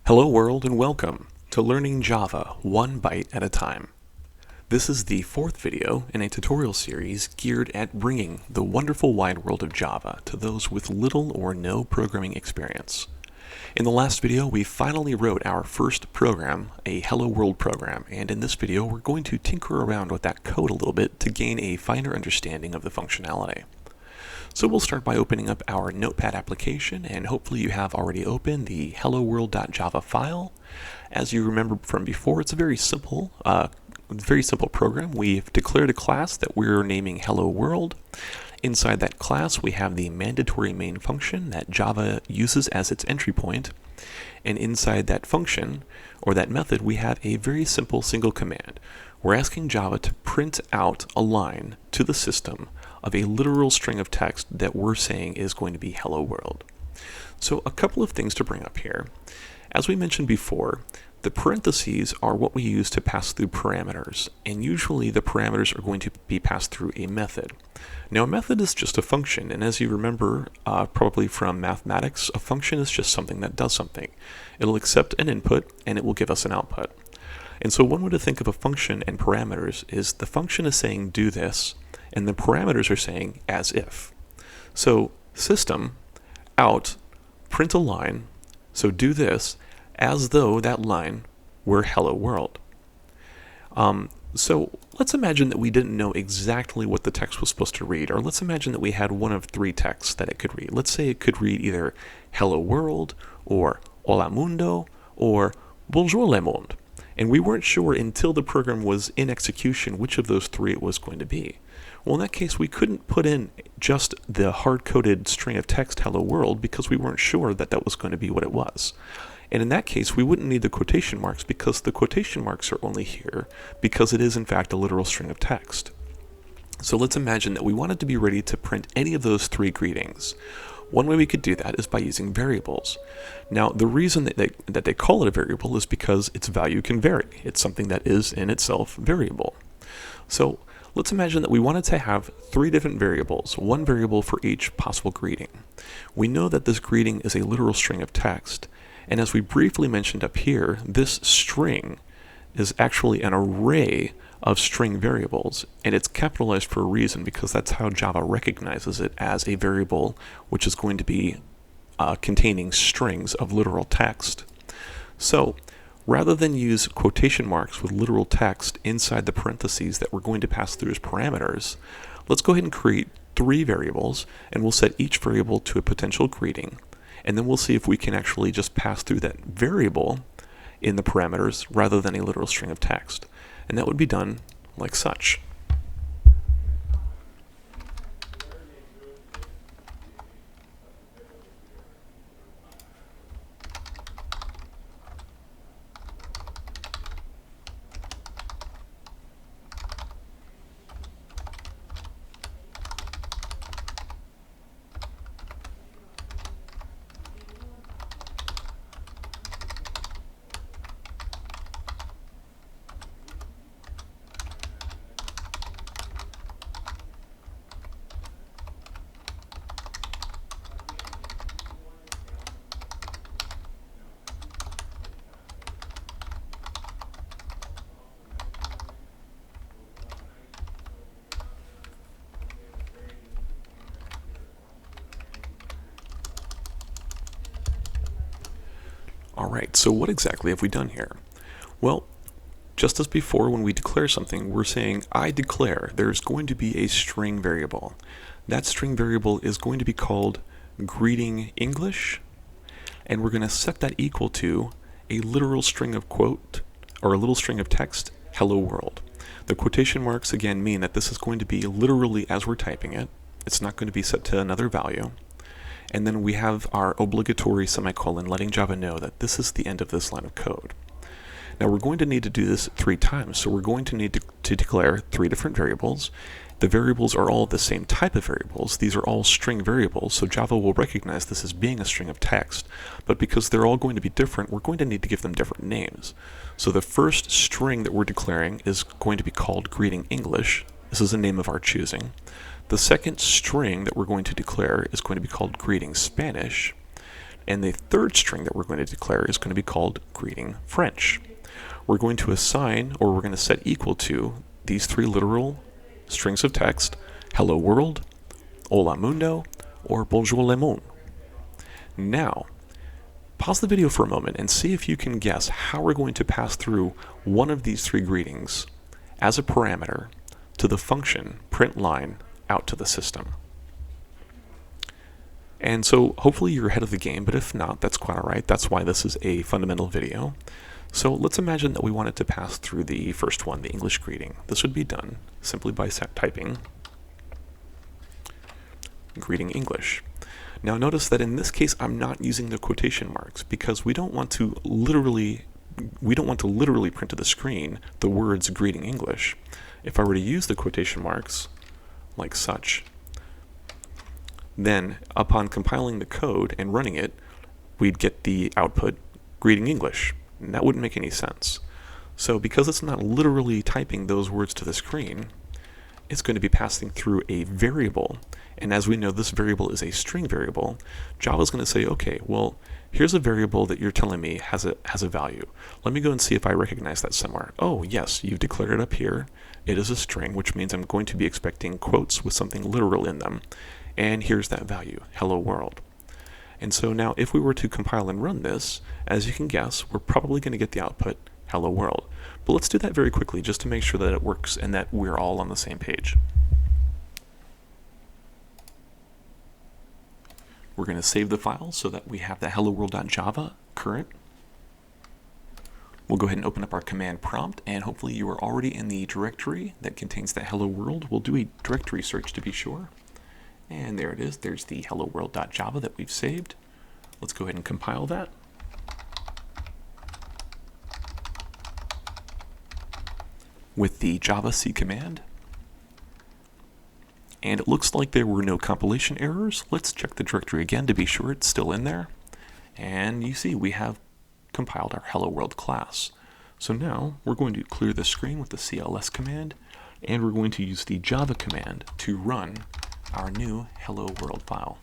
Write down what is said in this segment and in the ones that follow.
Hello world and welcome to Learning Java one byte at a time. This is the fourth video in a tutorial series geared at bringing the wonderful wide world of Java to those with little or no programming experience. In the last video, we finally wrote our first program, a HelloWorld program, and in this video we're going to tinker around with that code a little bit to gain a finer understanding of the functionality. So we'll start by opening up our Notepad application, and hopefully you have already opened the helloworld.java file. As you remember from before, it's a very simple program. We've declared a class that we're naming HelloWorld. Inside that class, we have the mandatory main function that Java uses as its entry point. And inside that function, or that method, we have a very simple single command. We're asking Java to print out a line to the system of a literal string of text that we're saying is going to be hello world. So a couple of things to bring up here. As we mentioned before, the parentheses are what we use to pass through parameters, and usually the parameters are going to be passed through a method. Now a method is just a function, and as you remember probably from mathematics, a function is just something that does something. It'll accept an input and it will give us an output. And so one way to think of a function and parameters is the function is saying do this, and the parameters are saying as if. So system out print a line, so do this as though that line were hello world. So let's imagine that we didn't know exactly what the text was supposed to read, or let's imagine that we had one of three texts that it could read. Let's say it could read either hello world, or hola mundo, or bonjour le monde. And we weren't sure until the program was in execution which of those three it was going to be. Well, in that case, we couldn't put in just the hard-coded string of text hello world because we weren't sure that that was going to be what it was. And in that case, we wouldn't need the quotation marks because the quotation marks are only here because it is in fact a literal string of text. So let's imagine that we wanted to be ready to print any of those three greetings. One way we could do that is by using variables. Now, the reason that they call it a variable is because its value can vary. It's something that is in itself variable. So let's imagine that we wanted to have three different variables, one variable for each possible greeting. We know that this greeting is a literal string of text, and as we briefly mentioned up here, this string is actually an array of string variables, and it's capitalized for a reason because that's how Java recognizes it as a variable which is going to be containing strings of literal text. So rather than use quotation marks with literal text inside the parentheses that we're going to pass through as parameters, let's go ahead and create three variables, and we'll set each variable to a potential greeting, and then we'll see if we can actually just pass through that variable in the parameters rather than a literal string of text. And that would be done like such. Alright, so what exactly have we done here? Well, just as before, when we declare something, we're saying, I declare there's going to be a string variable. That string variable is going to be called greeting English, and we're going to set that equal to a literal string of quote, or a little string of text, hello world. The quotation marks again mean that this is going to be literally as we're typing it. It's not going to be set to another value. And then we have our obligatory semicolon letting Java know that this is the end of this line of code. Now we're going to need to do this 3 times, so we're going to need to declare 3 different variables. The variables are all the same type of variables. These are all string variables, so Java will recognize this as being a string of text, but because they're all going to be different, we're going to need to give them different names. So the first string that we're declaring is going to be called greeting English. This is a name of our choosing. The second string that we're going to declare is going to be called greeting Spanish. And the third string that we're going to declare is going to be called greeting French. We're going to assign, or we're going to set equal to, these three literal strings of text: hello world, hola mundo, or bonjour le monde. Now, pause the video for a moment and see if you can guess how we're going to pass through one of these three greetings as a parameter to the function print line out to the system. And so hopefully you're ahead of the game, but if not, that's quite all right. That's why this is a fundamental video. So let's imagine that we wanted to pass through the first one, the English greeting. This would be done simply by typing greeting English. Now notice that in this case I'm not using the quotation marks because we don't want to literally print to the screen the words greeting English. If I were to use the quotation marks like such, then upon compiling the code and running it, we'd get the output greeting English. And that wouldn't make any sense. So because it's not literally typing those words to the screen, it's going to be passing through a variable. And as we know, this variable is a string variable. Java's going to say, okay, well, here's a variable that you're telling me has a value. Let me go and see if I recognize that somewhere. Oh, yes, you've declared it up here. It is a string, which means I'm going to be expecting quotes with something literal in them. And here's that value, hello world. And so now if we were to compile and run this, as you can guess, we're probably going to get the output, hello world. But let's do that very quickly just to make sure that it works and that we're all on the same page. We're going to save the file so that we have the helloworld.java current. We'll go ahead and open up our command prompt, and hopefully you are already in the directory that contains the hello world. We'll do a directory search to be sure. And there it is. There's the helloworld.java that we've saved. Let's go ahead and compile that. With the javac command. And it looks like there were no compilation errors. Let's check the directory again to be sure it's still in there. And you see we have compiled our hello world class. So now we're going to clear the screen with the cls command, and we're going to use the java command to run our new hello world file.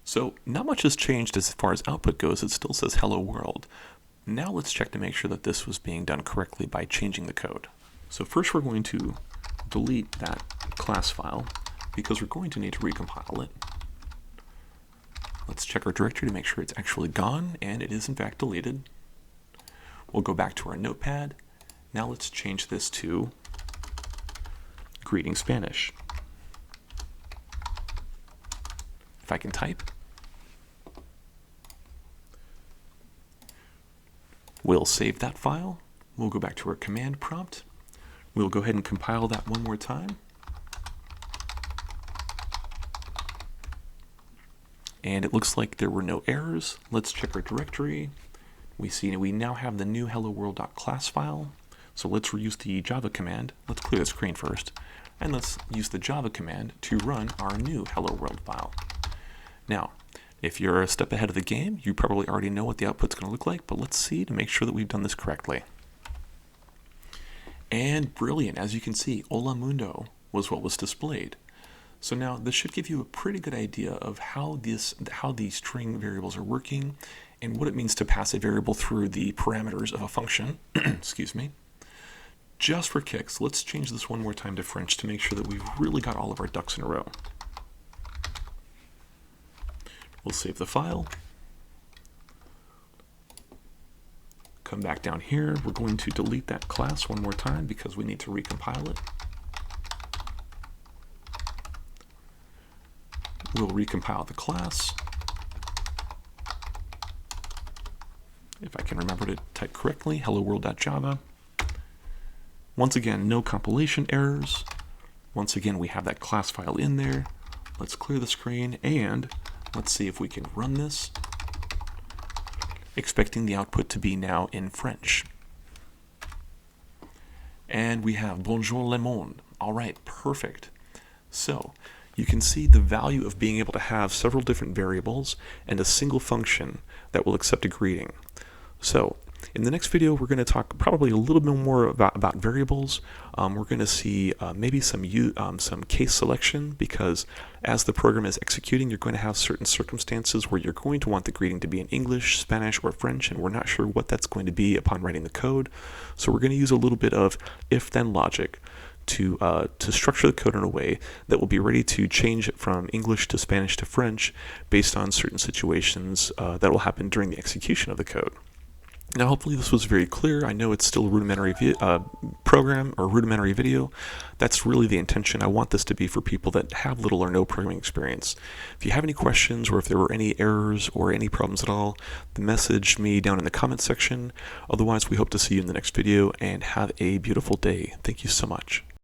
So not much has changed as far as output goes. It still says hello world. Now let's check to make sure that this was being done correctly by changing the code. So first we're going to delete that class file because we're going to need to recompile it. Let's check our directory to make sure it's actually gone, and it is in fact deleted. We'll go back to our notepad. Now let's change this to greeting Spanish. If I can type. We'll save that file. We'll go back to our command prompt. We'll go ahead and compile that one more time. And it looks like there were no errors. Let's check our directory. We see we now have the new helloworld.class file. So let's reuse the Java command. Let's clear the screen first. And let's use the Java command to run our new hello world file. Now, if you're a step ahead of the game, you probably already know what the output's going to look like, but let's see to make sure that we've done this correctly. And brilliant, as you can see, Hola Mundo was what was displayed. So now this should give you a pretty good idea of how these string variables are working and what it means to pass a variable through the parameters of a function. Excuse me. Just for kicks, let's change this one more time to French to make sure that we've really got all of our ducks in a row. We'll save the file. Come back down here. We're going to delete that class one more time because we need to recompile it. We'll recompile the class. If I can remember to type correctly, helloworld.java. Once again, no compilation errors. Once again, we have that class file in there. Let's clear the screen and let's see if we can run this, expecting the output to be now in French. And we have bonjour le monde. All right, perfect. So you can see the value of being able to have several different variables and a single function that will accept a greeting. So In the next video, we're going to talk probably a little bit more about variables. We're going to see maybe some case selection, because as the program is executing, you're going to have certain circumstances where you're going to want the greeting to be in English, Spanish, or French, and we're not sure what that's going to be upon writing the code. So we're going to use a little bit of if-then logic to structure the code in a way that will be ready to change it from English to Spanish to French based on certain situations that will happen during the execution of the code. Now, hopefully this was very clear. I know it's still a rudimentary program or rudimentary video. That's really the intention. I want this to be for people that have little or no programming experience. If you have any questions, or if there were any errors or any problems at all, then message me down in the comment section. Otherwise, we hope to see you in the next video, and have a beautiful day. Thank you so much.